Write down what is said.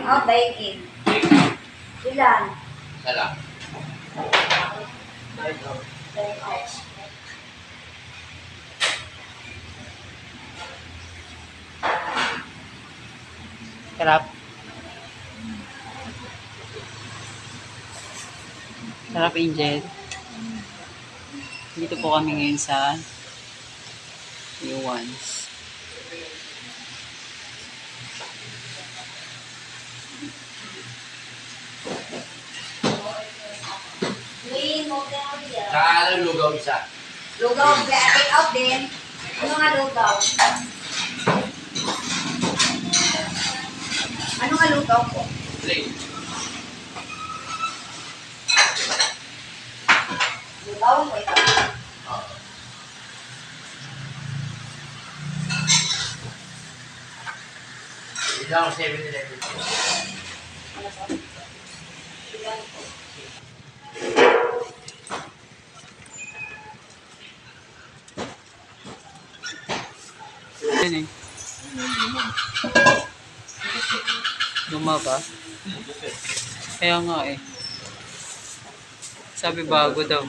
Oh, bacon. Ilan? Sala. Sarap. Sarap, Angel. Dito po kami ngayon sa Iwans. Saka lugaw isa. Lugaw, take out din. Ano nga lugaw? Ano nga lugaw po? Plain. Lugaw po ito. Ilang 7-Eleven. Ano po? Ilan po? Yan eh. Luma ba? Kaya nga eh. Sabi bago daw.